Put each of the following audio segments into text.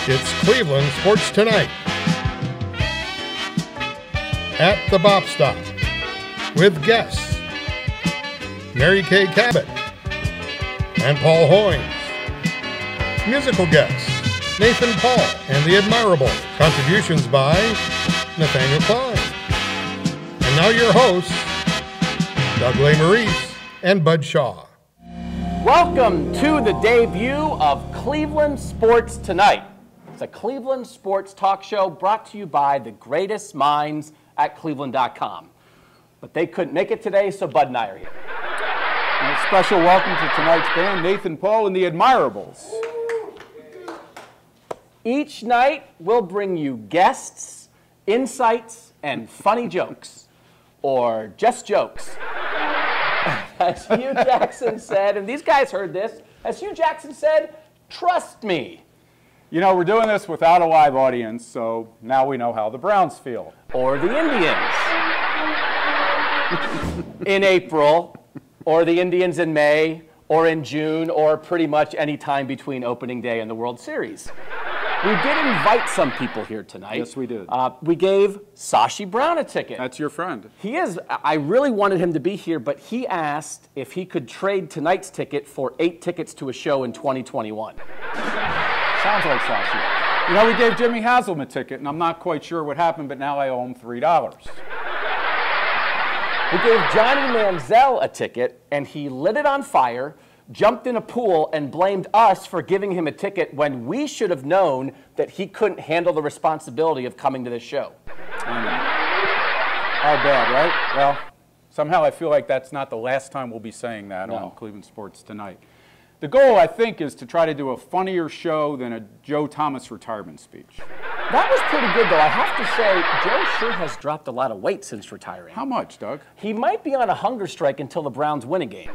It's Cleveland Sports Tonight at the Bop Stop with guests Mary Kay Cabot and Paul Hoynes. Musical guests Nathan Paul and the Admirable. Contributions by Nathaniel Klein. And now your hosts, Doug Lesmerises and Bud Shaw. Welcome to the debut of Cleveland Sports Tonight. It's a Cleveland sports talk show brought to you by the greatest minds at Cleveland.com. But they couldn't make it today, so Bud and I are here. And a special welcome to tonight's band, Nathan Paul and the Admirables. Each night, we'll bring you guests, insights, and funny jokes. Or just jokes. As Hugh Jackson said, and these guys heard this, as Hugh Jackson said, trust me. You know, we're doing this without a live audience, so now we know how the Browns feel. Or the Indians in April, or the Indians in May, or in June, or pretty much any time between opening day and the World Series. We did invite some people here tonight. Yes, we did. We gave Sashi Brown a ticket. That's your friend. I really wanted him to be here, but he asked if he could trade tonight's ticket for 8 tickets to a show in 2021. Sounds like Sashi. You know, we gave Jimmy Haslam a ticket, and I'm not quite sure what happened, but now I owe him $3. We gave Johnny Manziel a ticket, and he lit it on fire, jumped in a pool, and blamed us for giving him a ticket when we should have known that he couldn't handle the responsibility of coming to this show. I know. How bad, right? Well, somehow I feel like that's not the last time we'll be saying that on Cleveland Sports Tonight. The goal, I think, is to try to do a funnier show than a Joe Thomas retirement speech. That was pretty good, though. I have to say, Joe sure has dropped a lot of weight since retiring. How much, Doug? He might be on a hunger strike until the Browns win a game.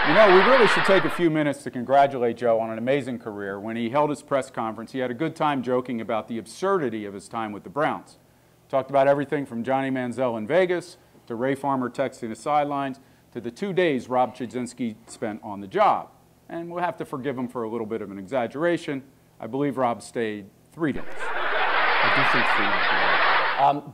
You know, we really should take a few minutes to congratulate Joe on an amazing career. When he held his press conference, he had a good time joking about the absurdity of his time with the Browns. Talked about everything from Johnny Manziel in Vegas, to Ray Farmer texting the sidelines, to the 2 days Rob Chudzinski spent on the job. And we'll have to forgive him for a little bit of an exaggeration. I believe Rob stayed 3 days. I do think 3 days.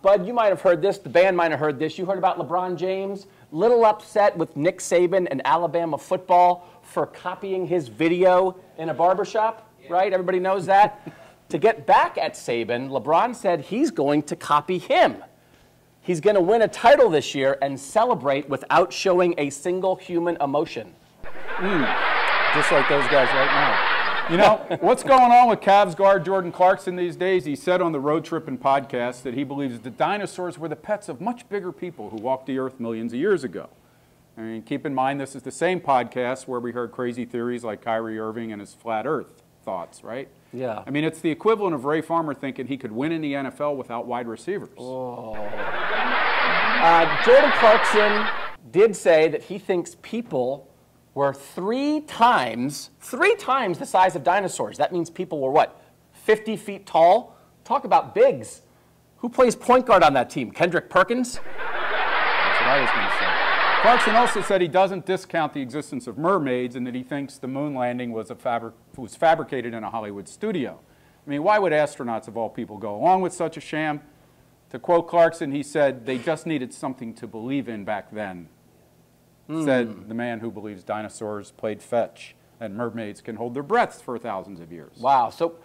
Bud, you might have heard this. The band might have heard this. You heard about LeBron James? Little upset with Nick Saban and Alabama football for copying his video in a barbershop, right? Everybody knows that. To get back at Saban, LeBron said he's going to copy him. He's going to win a title this year and celebrate without showing a single human emotion. Just like those guys right now. You know, what's going on with Cavs guard Jordan Clarkson these days? He said on the Road Trippin' podcast that he believes the dinosaurs were the pets of much bigger people who walked the earth millions of years ago. I mean, keep in mind this is the same podcast where we heard crazy theories like Kyrie Irving and his flat earth thoughts, right? Yeah. I mean, it's the equivalent of Ray Farmer thinking he could win in the NFL without wide receivers. Oh. Jordan Clarkson did say that he thinks people were 3 times the size of dinosaurs. That means people were, what, 50 feet tall? Talk about bigs. Who plays point guard on that team? Kendrick Perkins? That's what I was going to say. Clarkson also said he doesn't discount the existence of mermaids and that he thinks the moon landing was fabricated in a Hollywood studio. I mean, why would astronauts of all people go along with such a sham? To quote Clarkson, he said, they just needed something to believe in back then. Said the man who believes dinosaurs played fetch and mermaids can hold their breaths for thousands of years. Wow. So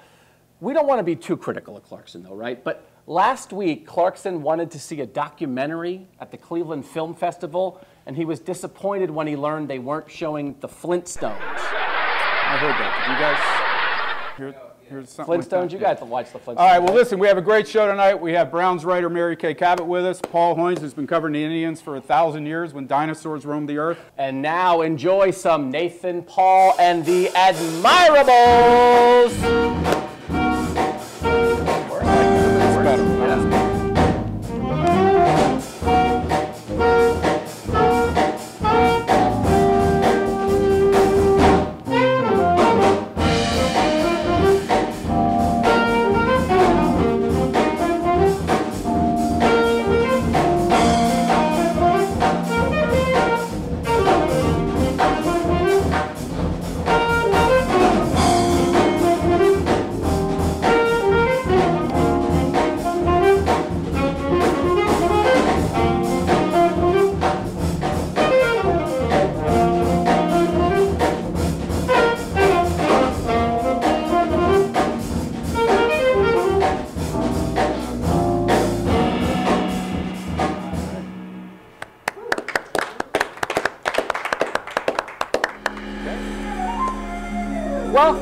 we don't want to be too critical of Clarkson, though, right? But last week, Clarkson wanted to see a documentary at the Cleveland Film Festival, and he was disappointed when he learned they weren't showing the Flintstones. I heard that. Did you guys hear something Flintstones, like that? you got to watch the Flintstones. All right, well, listen, we have a great show tonight. We have Browns writer Mary Kay Cabot with us. Paul Hoynes, who's been covering the Indians for 1,000 years when dinosaurs roamed the earth. And now enjoy some Nathan Paul and the Admirables.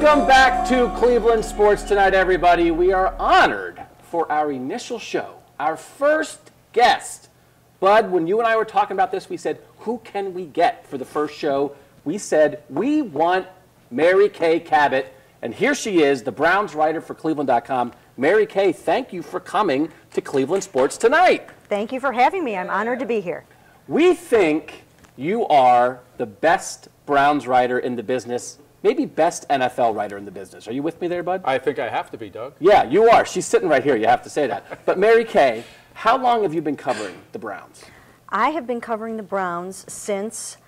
Welcome back to Cleveland Sports Tonight, everybody. We are honored for our initial show, our first guest. Bud, when you and I were talking about this, we said, who can we get for the first show? We said, we want Mary Kay Cabot. And here she is, the Browns writer for Cleveland.com. Mary Kay, thank you for coming to Cleveland Sports Tonight. Thank you for having me. I'm honored to be here. We think you are the best Browns writer in the business, maybe best NFL writer in the business. Are you with me there, Bud? I think I have to be, Doug. Yeah, you are. She's sitting right here. You have to say that. But Mary Kay, how long have you been covering the Browns? I have been covering the Browns since,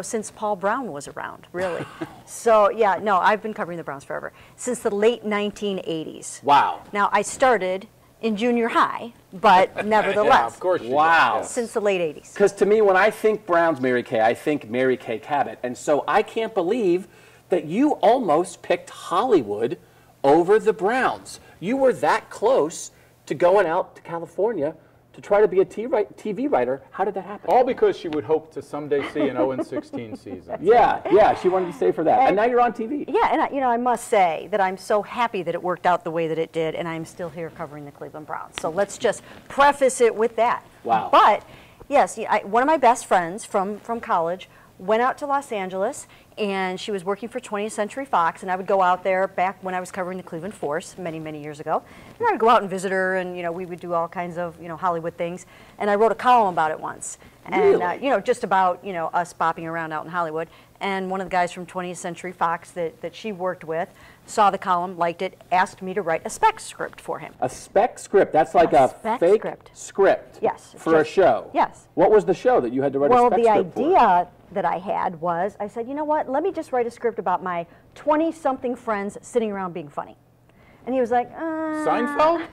since Paul Brown was around, really. So, yeah, no, I've been covering the Browns forever. Since the late 1980s. Wow. Now, I started in junior high, but nevertheless. Yeah, of course you Wow. did. Since the late 80s. Because to me, when I think Browns, Mary Kay, I think Mary Kay Cabot. And so I can't believe that you almost picked Hollywood over the Browns. You were that close to going out to California to try to be a TV writer. How did that happen? All because she would hope to someday see an 0-16 season. Yeah, she wanted to stay for that. And now you're on TV. Yeah, and I must say that I'm so happy that it worked out the way that it did, and I'm still here covering the Cleveland Browns. So let's just preface it with that. Wow. But, yes, one of my best friends from college went out to Los Angeles, and she was working for 20th Century Fox, and I would go out there back when I was covering the Cleveland Force many, many years ago. And I would go out and visit her, and, we would do all kinds of, Hollywood things. And I wrote a column about it once. And, Really? just about, us bopping around out in Hollywood. And one of the guys from 20th Century Fox that she worked with saw the column, liked it, asked me to write a spec script for him. A spec script. That's like a spec fake script. Yes. For a show. Yes. What was the show that you had to write a spec Well, script the for? idea that I had was, I said, you know what, let me just write a script about my 20-something friends sitting around being funny. And he was like, Seinfeld?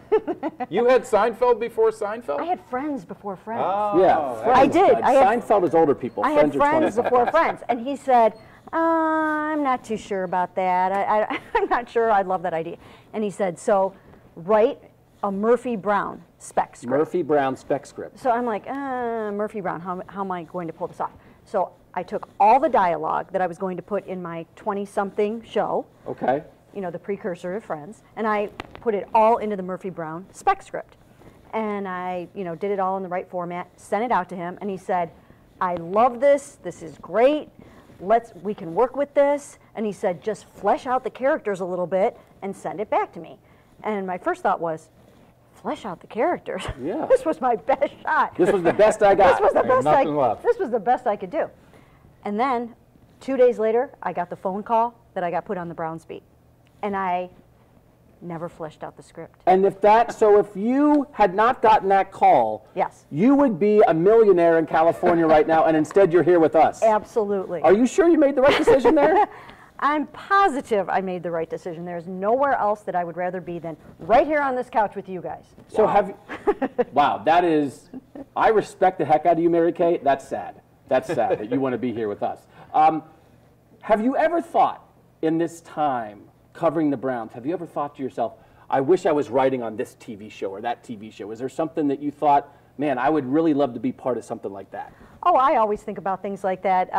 You had Seinfeld before Seinfeld? I had friends before friends. Oh, Yeah, that friends, I did. Bud. I had- Seinfeld is older people. I had Friends are friends 20. before friends. And he said, I'm not too sure about that. I'm not sure I love that idea. And he said, so write a Murphy Brown spec script. Murphy Brown spec script. So I'm like, Murphy Brown, how am I going to pull this off? So I took all the dialogue that I was going to put in my 20-something show, Okay. the precursor of Friends, and I put it all into the Murphy Brown spec script. And I, did it all in the right format, sent it out to him, and he said, I love this. This is great. We can work with this. And he said, just flesh out the characters a little bit and send it back to me. And my first thought was, flesh out the characters. Yeah. This was my best shot. This was the best I got. This was the best nothing left. This was the best I could do. And then 2 days later, I got the phone call that I got put on the Browns beat. And I never fleshed out the script. And if you had not gotten that call, Yes. you would be a millionaire in California right now, and instead you're here with us. Absolutely. Are you sure you made the right decision there? I'm positive I made the right decision. There's nowhere else that I would rather be than right here on this couch with you guys. So wow, that is, I respect the heck out of you, Mary Kay. That's sad. That's sad that you want to be here with us. Have you ever thought in this time covering the Browns, have you ever thought to yourself, I wish I was writing on this TV show or that TV show? Is there something that you thought, man, I would really love to be part of something like that? Oh, I always think about things like that.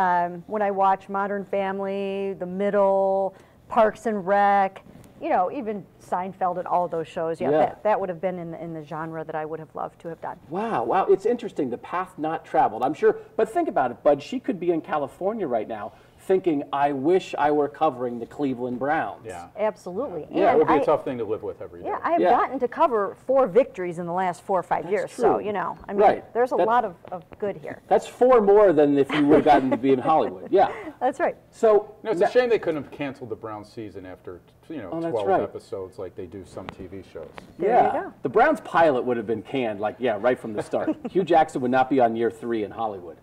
When I watch Modern Family, The Middle, Parks and Rec, even Seinfeld and all of those shows. Yeah. That would have been in the genre that I would have loved to have done. Wow, it's interesting, the path not traveled. I'm sure, but think about it, Bud, she could be in California right now thinking, I wish I were covering the Cleveland Browns. Yeah. Absolutely. Yeah, it would be And a tough thing to live with every day. Yeah, I have Yeah. gotten to cover 4 victories in the last 4 or 5 years. true. So, Right. there's a That- lot of good here. That's 4 more than if you would have gotten to be in Hollywood. Yeah. That's right. So, It's a shame they couldn't have canceled the Browns season after, Oh, that's 12 right. episodes like they do some TV shows. There yeah, you go. the Browns pilot would have been canned, right from the start. Hugh Jackson would not be on year 3 in Hollywood.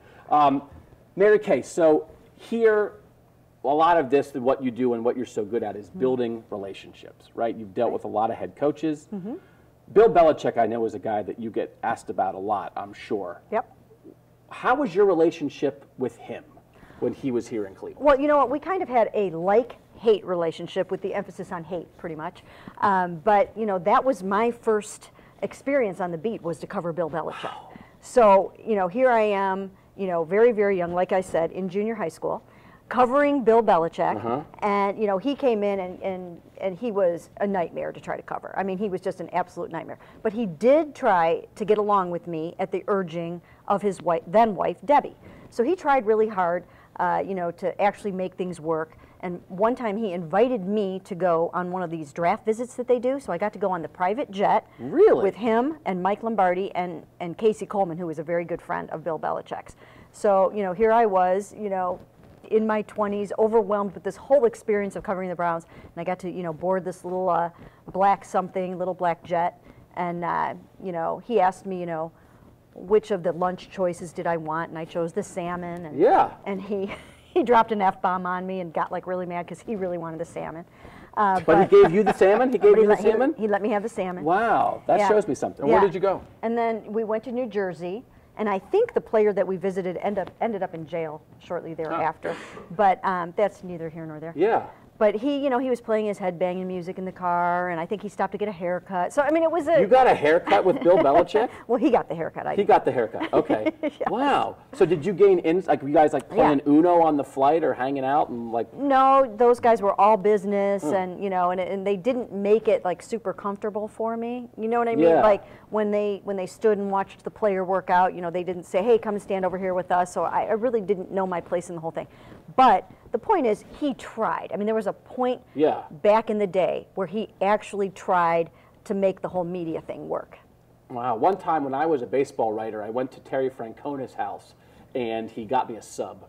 Mary Kay, so here, a lot of this, what you do and what you're so good at is building relationships, right? You've dealt with a lot of head coaches. Bill Belichick, I know, is a guy that you get asked about a lot, I'm sure. Yep. How was your relationship with him when he was here in Cleveland? Well, you know what? We kind of had a like-hate relationship with the emphasis on hate, pretty much. But, that was my first experience on the beat, was to cover Bill Belichick. Wow. So, here I am, very, very young, like I said, in junior high school. covering Bill Belichick, and you know, he came in and he was a nightmare to try to cover. I mean, he was just an absolute nightmare. But he did try to get along with me at the urging of his then wife Debbie. So he tried really hard, you know, to actually make things work. And one time he invited me to go on one of these draft visits that they do. So I got to go on the private jet with him and Mike Lombardi and Casey Coleman, who was a very good friend of Bill Belichick's. So, you know, here I was, you know, in my 20s, overwhelmed with this whole experience of covering the Browns. And I got to, you know, board this little little black jet. And, you know, he asked me, you know, which of the lunch choices did I want? And I chose the salmon. And, and he dropped an F-bomb on me and got like really mad because he really wanted the salmon. But he gave you the salmon? He gave you the salmon? He let me have the salmon. Wow, that shows me something. And where did you go? And then we went to New Jersey, and I think the player that we visited ended up in jail shortly thereafter. But that's neither here nor there. Yeah. But he, you know, he was playing his headbanging music in the car, and I think he stopped to get a haircut. So, I mean, it was a... You got a haircut with Bill Belichick? Well, he got the haircut. He got the haircut, okay. Wow. So did you gain like, were you guys like playing Uno on the flight or hanging out and like... No, those guys were all business, and, you know, and they didn't make it like super comfortable for me. You know what I mean? Yeah. Like when they stood and watched the player work out, you know, they didn't say, hey, come and stand over here with us. So I really didn't know my place in the whole thing. But the point is, he tried. I mean, there was a point back in the day where he actually tried to make the whole media thing work. Wow. One time when I was a baseball writer, I went to Terry Francona's house, and he got me a sub.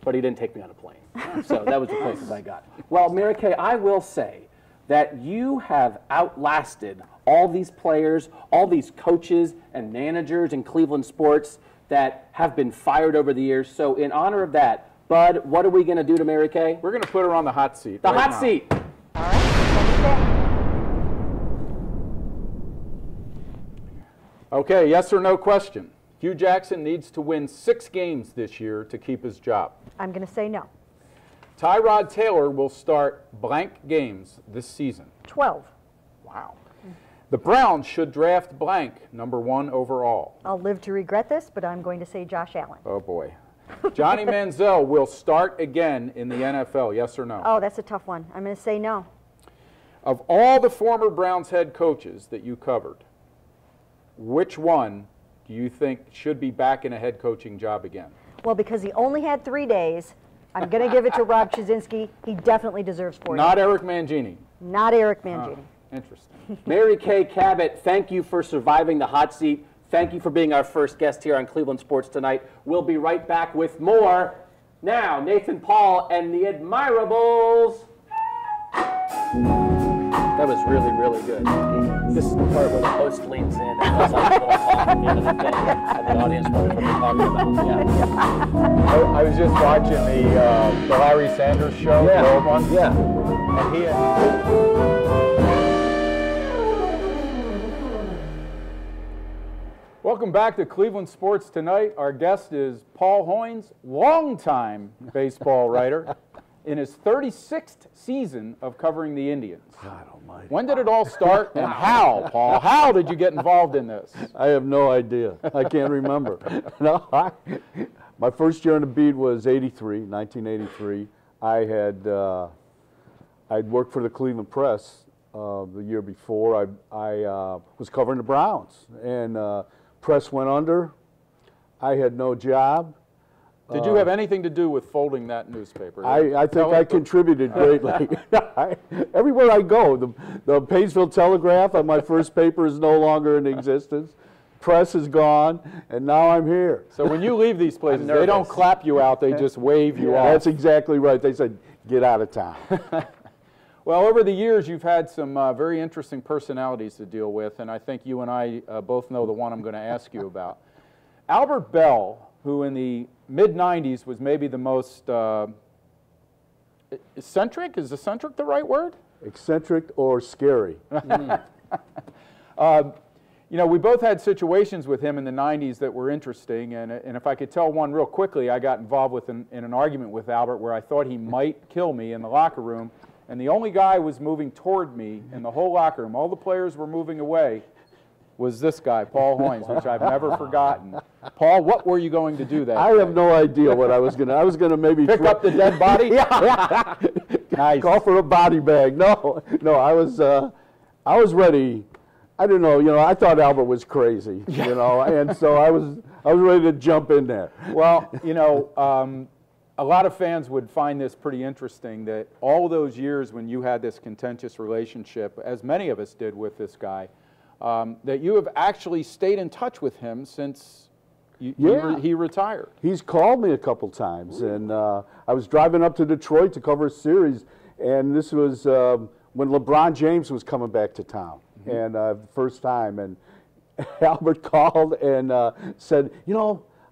But he didn't take me on a plane. So that was the closest I got. Well, Mary Kay, I will say that you have outlasted all these players, all these coaches and managers in Cleveland sports that have been fired over the years. So in honor of that, Bud, what are we going to do to Mary Kay? We're going to put her on the hot seat. The hot seat. All right. Okay, yes or no question. Hugh Jackson needs to win 6 games this year to keep his job. I'm going to say no. Tyrod Taylor will start blank games this season. 12. Wow. The Browns should draft blank, #1 overall. I'll live to regret this, but I'm going to say Josh Allen. Oh, boy. Johnny Manziel will start again in the NFL, yes or no? Oh, that's a tough one. I'm going to say no. Of all the former Browns head coaches that you covered, which one do you think should be back in a head coaching job again? Well, because he only had 3 days, I'm going to give it to Rob Chudzinski. He definitely deserves 4 Not days. Eric Mangini. Not Eric Mangini. Interesting. Mary Kay Cabot, thank you for surviving the hot seat. Thank you for being our first guest here on Cleveland Sports Tonight. We'll be right back with more. Now, Nathan Paul and the Admirables. That was really, really good. This is the part where the host leans in and does like a little talk at the end of the thing, and the audience wonders what we're talking about. Yeah. I was just watching the Larry Sanders show, the old one. Yeah. And he Welcome back to Cleveland Sports Tonight. Our guest is Paul Hoynes, longtime baseball writer, in his 36th season of covering the Indians. God almighty. When did it all start and how, Paul? How did you get involved in this? I have no idea. I can't remember. My first year on the beat was 1983. I'd worked for the Cleveland Press the year before. I was covering the Browns, and Press went under. I had no job. Did you have anything to do with folding that newspaper? I think I contributed greatly. Everywhere I go, the Painesville Telegraph on my first paper is no longer in existence. Press is gone, and now I'm here. So when you leave these places, they don't clap you out, they just wave you off. That's exactly right. They said, get out of town. Well, over the years, you've had some very interesting personalities to deal with, and I think you and I both know the one I'm going to ask you about. Albert Bell, who in the mid-'90s was maybe the most eccentric? Is eccentric the right word? Eccentric or scary. You know, we both had situations with him in the 90s that were interesting, and if I could tell one real quickly, I got involved in an argument with Albert where I thought he might kill me in the locker room, and the only guy was moving toward me in the whole locker room, all the players were moving away, was this guy, Paul Hoynes, which I've never forgotten. Paul, what were you going to do that I day? have no idea what I was gonna maybe Pick up the dead body? Yeah. Nice. Call for a body bag. No, I was ready. I don't know, I thought Albert was crazy, and so I was ready to jump in there. Well, a lot of fans would find this pretty interesting, that all those years when you had this contentious relationship, as many of us did with this guy, that you have actually stayed in touch with him since he retired. He's called me a couple times, and I was driving up to Detroit to cover a series, and this was when LeBron James was coming back to town, and first time, and Albert called and said,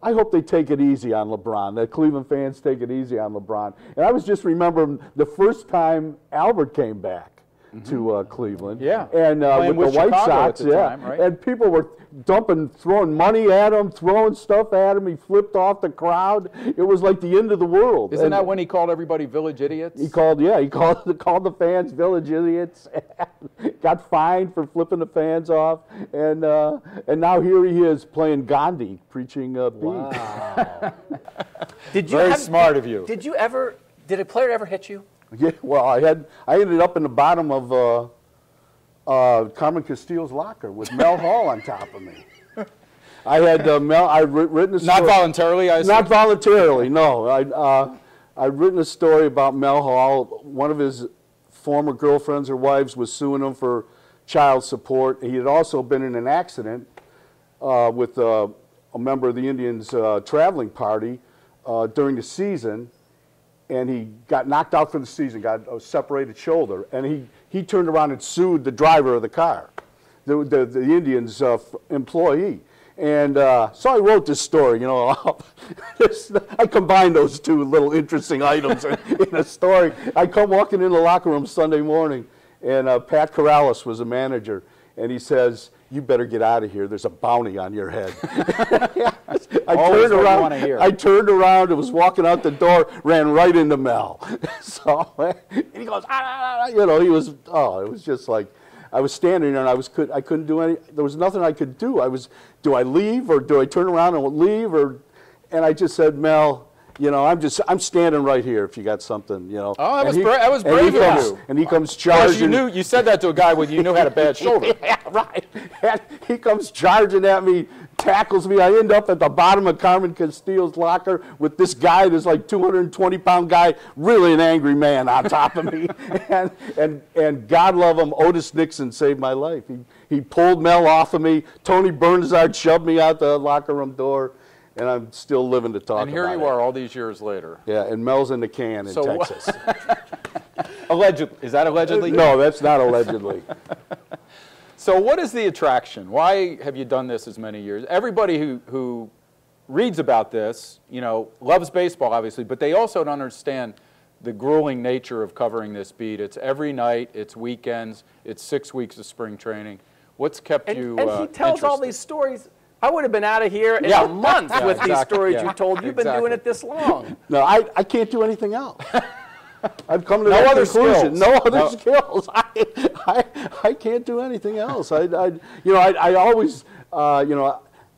I hope they take it easy on LeBron, that Cleveland fans take it easy on LeBron. And I was just remembering the first time Albert came back to Cleveland. Yeah. And with the White Sox, time, right? And people were throwing money at him, throwing stuff at him. He flipped off the crowd. It was like the end of the world. Isn't that when he called everybody village idiots? He called the fans village idiots. Got fined for flipping the fans off, and now here he is playing Gandhi, preaching peace. Wow. Very smart of you. Did a player ever hit you? Yeah, well, I ended up in the bottom of Carmen Castillo's locker with Mel Hall on top of me. I had Mel. I'd written a story. Not voluntarily, I assume? Not voluntarily, no. I'd written a story about Mel Hall. One of his former girlfriends or wives was suing him for child support. He had also been in an accident with a member of the Indians traveling party during the season. And he got knocked out for the season, got a separated shoulder, and he turned around and sued the driver of the car, the Indians employee. And so I wrote this story, I combined those two little interesting items in a story. I come walking in the locker room Sunday morning, and Pat Corrales was a manager, and he says, "You better get out of here. There's a bounty on your head." I turned around and was walking out the door, ran right into Mel. So, and he goes, he was, it was just like, I was standing there and I couldn't do there was nothing I could do. Do I leave or do I turn around and leave? And I just said, Mel, I'm standing right here if you got something, Oh, that was brave of you. And he comes charging. You said that to a guy you knew had a bad shoulder. Yeah, right. And he comes charging at me, tackles me. I end up at the bottom of Carmen Castillo's locker with this guy, this like 220-pound guy, really an angry man on top of me. and God love him, Otis Nixon saved my life. He pulled Mel off of me. Tony Bernazard shoved me out the locker room door. And I'm still living to talk about it. And here you are all these years later. Yeah, and Mel's in the can in Texas. Allegedly. Is that allegedly? No, that's not allegedly. So what is the attraction? Why have you done this as many years? Everybody who reads about this, loves baseball, obviously, but they also don't understand the grueling nature of covering this beat. It's every night, it's weekends, it's 6 weeks of spring training. What's kept you And he tells all these stories. I would have been out of here in a month with these stories you told. You've been doing it this long. No, I can't do anything else. I've come to that conclusion. No other skills. I can't do anything else. I always, I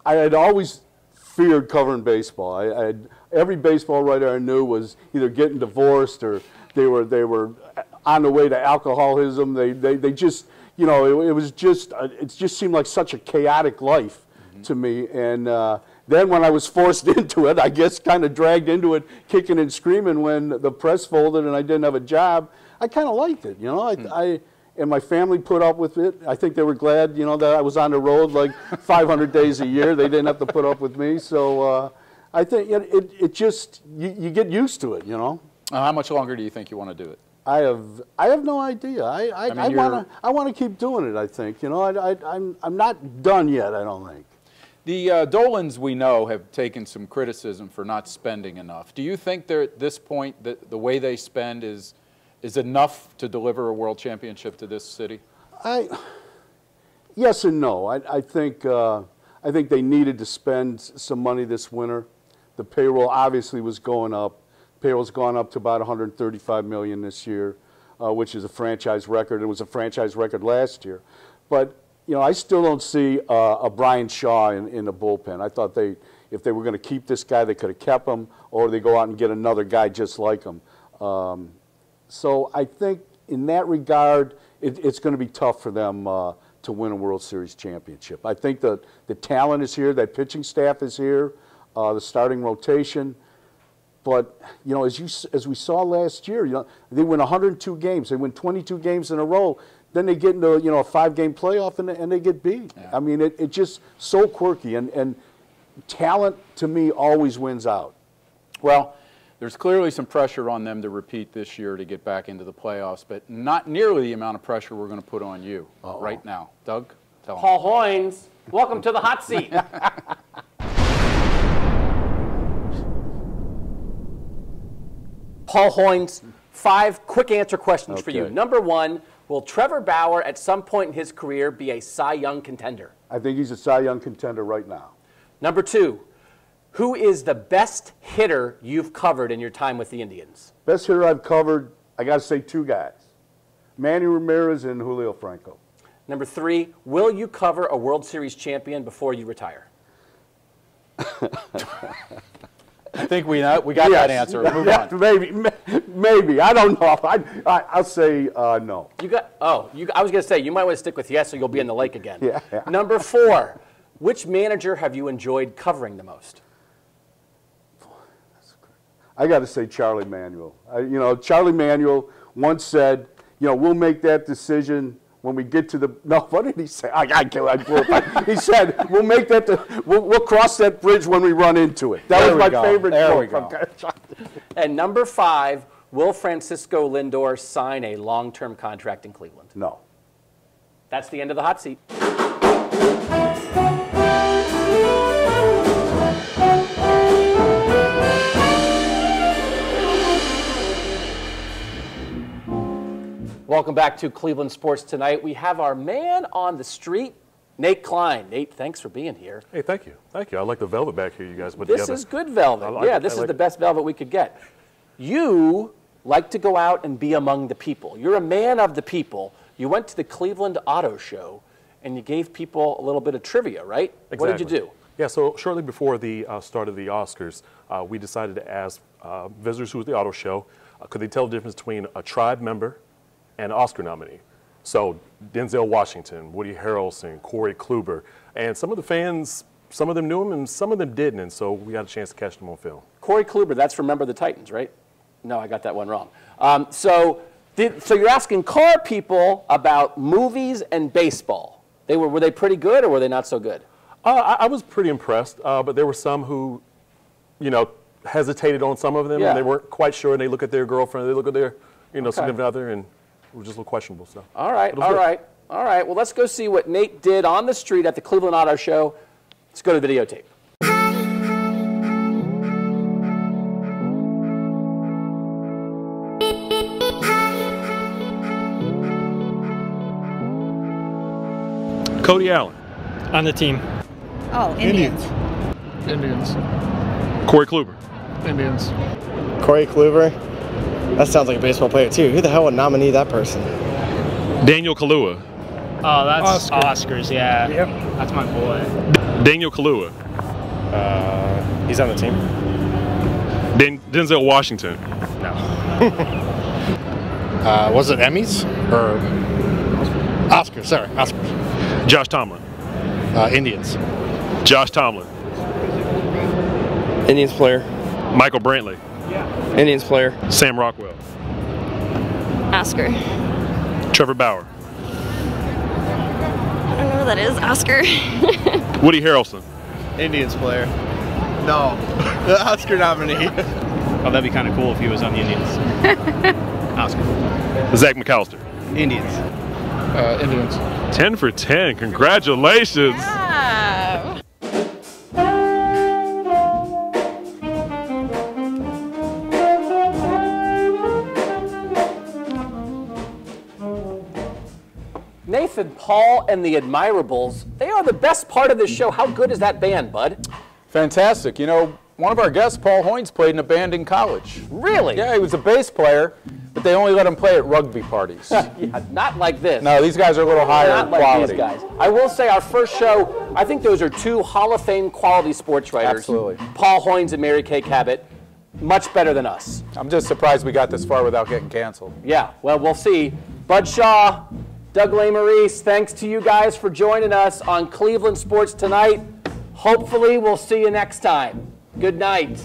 had always feared covering baseball. Every baseball writer I knew was either getting divorced or they were on the way to alcoholism. They just, it just seemed like such a chaotic life to me, and then when I was forced into it, I guess kind of dragged into it, kicking and screaming when the press folded and I didn't have a job, I kind of liked it, and my family put up with it. I think they were glad, that I was on the road like 500 days a year. They didn't have to put up with me, so I think it just, you get used to it, How much longer do you think you want to do it? I have no idea. I want to keep doing it, I think. I'm not done yet, I don't think. The Dolans, we know, have taken some criticism for not spending enough. Do you think they're at this point that the way they spend is enough to deliver a world championship to this city? Yes and no. I think they needed to spend some money this winter. The payroll obviously was going up. Payroll's gone up to about $135 million this year, which is a franchise record. It was a franchise record last year, but I still don't see a Brian Shaw in the bullpen. I thought they if they were going to keep this guy, they could have kept him, or they go out and get another guy just like him. So I think in that regard, it's going to be tough for them to win a World Series championship. I think the talent is here, that pitching staff is here, the starting rotation. But, you know, as we saw last year, you know, they win 102 games. They win 22 games in a row. Then they get into, you know, a 5-game playoff and they get beat. Yeah. I mean, it's just so quirky. And talent, to me, always wins out. Well, there's clearly some pressure on them to repeat this year to get back into the playoffs, but not nearly the amount of pressure we're going to put on you right now. Doug, tell them. Paul Hoynes, welcome to the hot seat. Paul Hoynes, 5 quick answer questions for you. Number 1, will Trevor Bauer at some point in his career be a Cy Young contender? I think he's a Cy Young contender right now. Number 2, who is the best hitter you've covered in your time with the Indians? Best hitter I've covered, I got to say 2 guys, Manny Ramirez and Julio Franco. Number 3, will you cover a World Series champion before you retire? I think we got that answer. Move on. Maybe. I don't know. I'll say no. I was going to say, you might want to stick with yes, or you'll be in the lake again. Yeah. Number 4, which manager have you enjoyed covering the most? I got to say Charlie Manuel. You know, Charlie Manuel once said, you know, we'll make that decision when we get to the, no, what did he say? He said, we'll make that, we'll cross that bridge when we run into it. That was my favorite quote. And number 5, will Francisco Lindor sign a long-term contract in Cleveland? No. That's the end of the hot seat. Welcome back to Cleveland Sports Tonight. We have our man on the street, Nate Klein. Nate, thanks for being here. Hey, thank you. Thank you. I like the velvet back here you guys put together. This is good velvet. This is the best velvet we could get. You like to go out and be among the people. You're a man of the people. You went to the Cleveland Auto Show, and you gave people a little bit of trivia, right? Exactly. What did you do? Yeah, so shortly before the start of the Oscars, we decided to ask visitors who was the auto show, could they tell the difference between a tribe member and an Oscar nominee? So Denzel Washington, Woody Harrelson, Corey Kluber, and some of the fans, some of them knew him and some of them didn't, and so we got a chance to catch them on film. Corey Kluber, that's Remember the Titans, right? No, I got that one wrong. So you're asking car people about movies and baseball. Were they pretty good or were they not so good? I was pretty impressed, but there were some who, you know, hesitated on some of them, and they weren't quite sure, and they look at their girlfriend, they look at their, you know, significant other, and it was just a little questionable stuff. All right. Well, let's go see what Nate did on the street at the Cleveland Auto Show. Let's go to the videotape. Cody Allen. On the team. Oh, Indians. Corey Kluber. Indians. Corey Kluber? That sounds like a baseball player, too. Who the hell would nominate that person? Daniel Kaluuya. Oh, that's Oscars, yeah. Yep. That's my boy. Daniel Kaluuya. He's on the team. Denzel Washington. No. Was it Emmys? Or Oscars, sorry, Oscars. Josh Tomlin. Indians. Josh Tomlin. Indians player. Michael Brantley. Indians player. Sam Rockwell. Oscar. Trevor Bauer. I don't know who that is. Oscar. Woody Harrelson. Indians player. No. The Oscar nominee. Oh, that'd be kind of cool if he was on the Indians. Oscar. Zach McAllister. Indians. Indians. 10 for 10. Congratulations. Yeah. Nathan, Paul, and the Admirables, they are the best part of this show. How good is that band, bud? Fantastic. You know, one of our guests, Paul Hoynes, played in a band in college. Really? Yeah, he was a bass player. But they only let them play at rugby parties. Yeah, not like this. No, these guys are a little higher Not in like quality. these guys. I will say our first show, I think those are two Hall of Fame quality sports writers. Absolutely. Paul Hoynes and Mary Kay Cabot. Much better than us. I'm just surprised we got this far without getting canceled. Yeah, well, we'll see. Bud Shaw, Doug Lesmerises, thanks to you guys for joining us on Cleveland Sports Tonight. Hopefully, we'll see you next time. Good night.